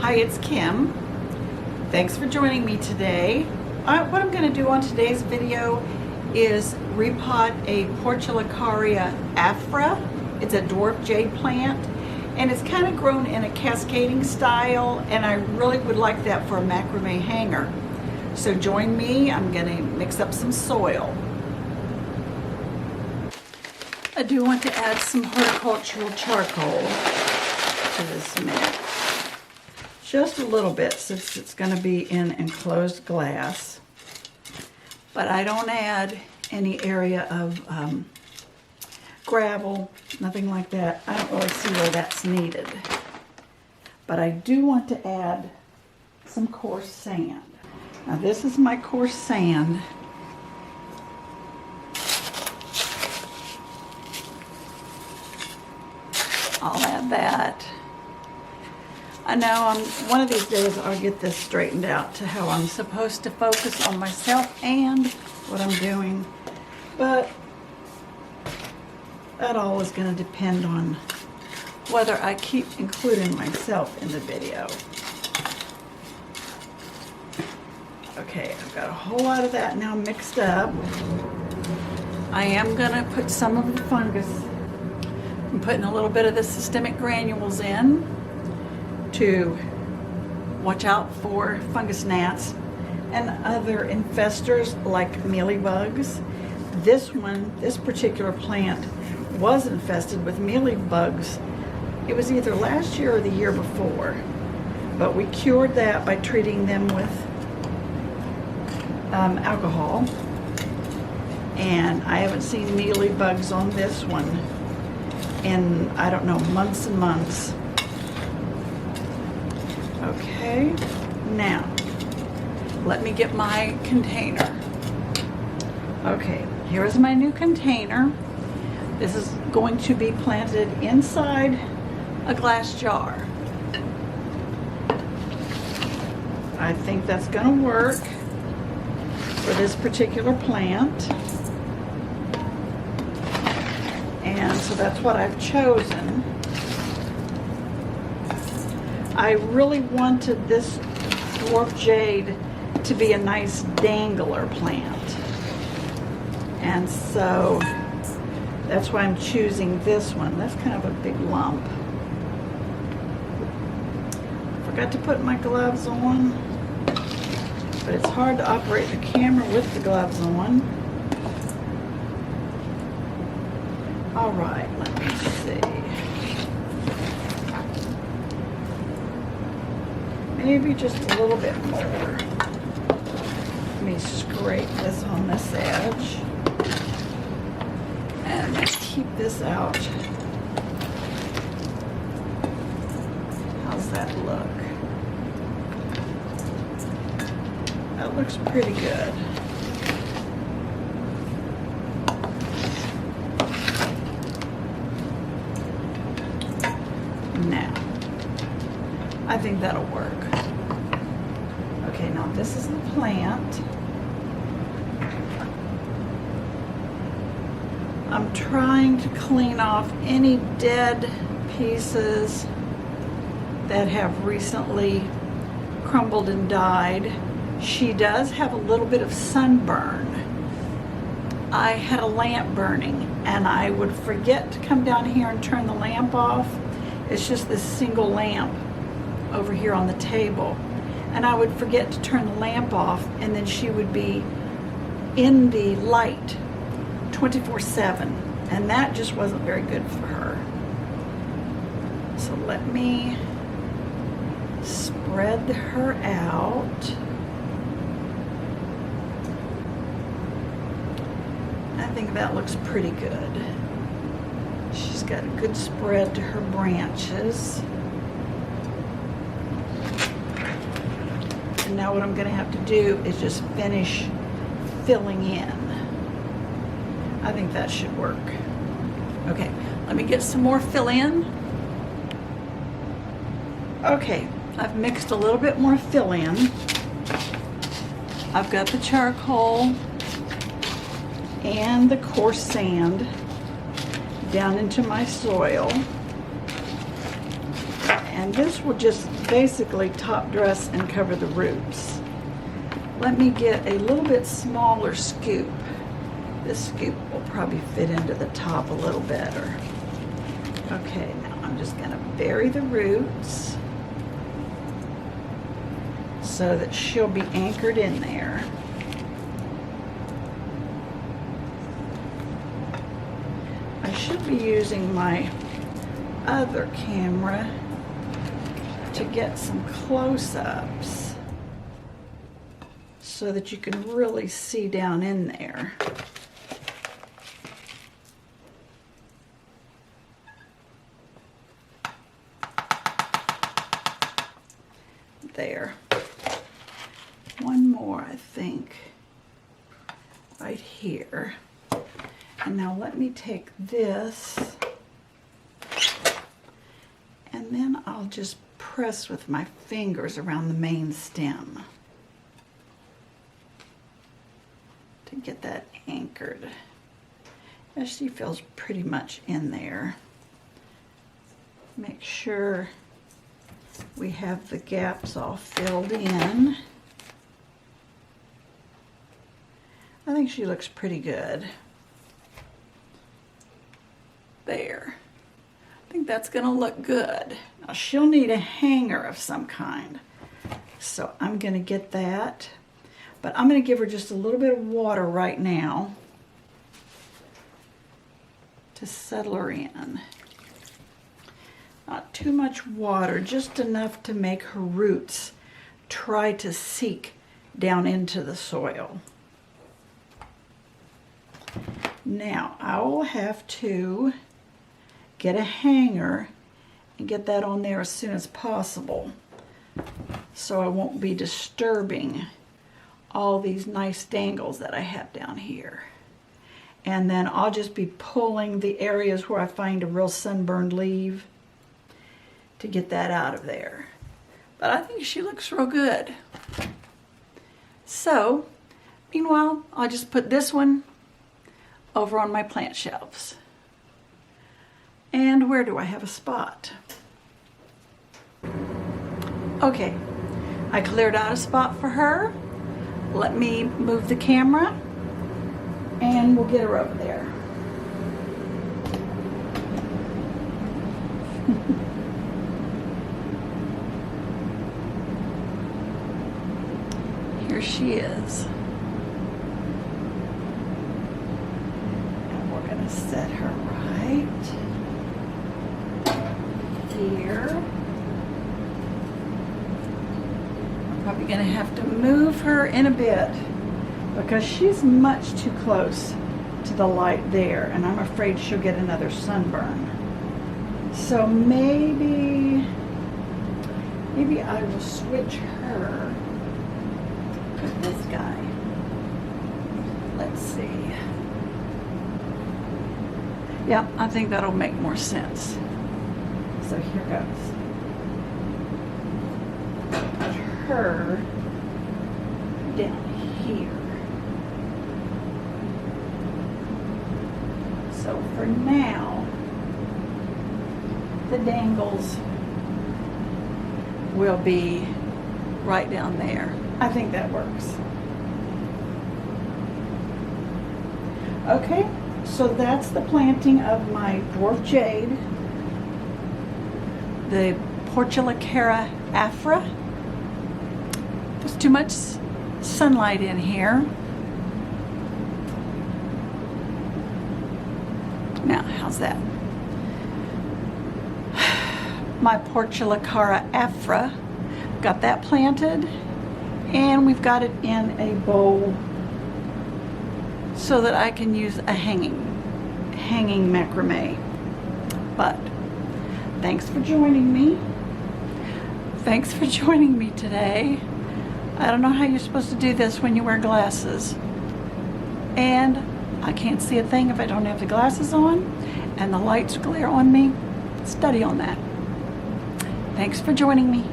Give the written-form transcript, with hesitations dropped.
Hi, it's Kim. Thanks for joining me today. What I'm going to do on today's video is repot a Portulacaria Afra. It's a dwarf jade plant, and it's kind of grown in a cascading style, and I really would like that for a macrame hanger. So join me. I'm going to mix up some soil. I do want to add some horticultural charcoal to this mix. Just a little bit, since it's going to be in enclosed glass. But I don't add any area of gravel, nothing like that. I don't really see where that's needed. But I do want to add some coarse sand. Now this is my coarse sand. I'll add that. I know one of these days I'll get this straightened out to how I'm supposed to focus on myself and what I'm doing, but that all is going to depend on whether I keep including myself in the video. Okay, I've got a whole lot of that now mixed up. I am going to put some of the fungus. I'm putting a little bit of the systemic granules in to watch out for fungus gnats and other infestors like mealybugs. This particular plant was infested with mealybugs. It was either last year or the year before, but we cured that by treating them with alcohol. And I haven't seen mealybugs on this one in, I don't know, months and months. Okay, now let me get my container. Okay, here is my new container. This is going to be planted inside a glass jar. I think that's going to work for this particular plant. And so that's what I've chosen. I really wanted this dwarf jade to be a nice dangler plant, and so that's why I'm choosing this one. That's kind of a big lump. Forgot to put my gloves on, but it's hard to operate the camera with the gloves on. All right, let me see. Maybe just a little bit more. Let me scrape this on this edge and keep this out. How's that look? That looks pretty good. Now, I think that'll work. Okay, now this is the plant. I'm trying to clean off any dead pieces that have recently crumbled and died. She does have a little bit of sunburn. I had a lamp burning and I would forget to come down here and turn the lamp off. It's just this single lamp over here on the table. And I would forget to turn the lamp off, and then she would be in the light 24/7, and that just wasn't very good for her. So let me spread her out. I think that looks pretty good. She's got a good spread to her branches. And now what I'm going to have to do is just finish filling in. I think that should work. Okay, let me get some more fill in. Okay, I've mixed a little bit more fill in. I've got the charcoal and the coarse sand down into my soil. And this will just basically top dress and cover the roots. Let me get a little bit smaller scoop. This scoop will probably fit into the top a little better. Okay, now I'm just going to bury the roots so that she'll be anchored in there. I should be using my other camera to get some close-ups so that you can really see down in there. There. One more, I think, right here. And now let me take this, and then I'll just press with my fingers around the main stem to get that anchored. As she feels pretty much in there. Make sure we have the gaps all filled in. I think she looks pretty good. There. I think that's gonna look good. Now she'll need a hanger of some kind. So I'm gonna get that. But I'm gonna give her just a little bit of water right now to settle her in. Not too much water, just enough to make her roots try to seek down into the soil. Now I will have to get a hanger and get that on there as soon as possible so I won't be disturbing all these nice dangles that I have down here. And then I'll just be pulling the areas where I find a real sunburned leaf to get that out of there. But I think she looks real good. So, meanwhile, I'll just put this one over on my plant shelves. And where do I have a spot? Okay, I cleared out a spot for her. Let me move the camera and we'll get her over there. Here she is. And we're going to set her right here. I'm probably going to have to move her in a bit because she's much too close to the light there, and I'm afraid she'll get another sunburn. So maybe I will switch her with this guy. Let's see. Yeah, I think that'll make more sense. So here goes. Put her down here. So for now, the dangles will be right down there. I think that works. Okay, so that's the planting of my Dwarf Jade, the Portulacaria Afra. There's too much sunlight in here. Now, how's that? My Portulacaria Afra, got that planted, and we've got it in a bowl so that I can use a hanging macrame. But thanks for joining me. Thanks for joining me today. I don't know how you're supposed to do this when you wear glasses. And I can't see a thing if I don't have the glasses on, and the lights glare on me. Study on that. Thanks for joining me.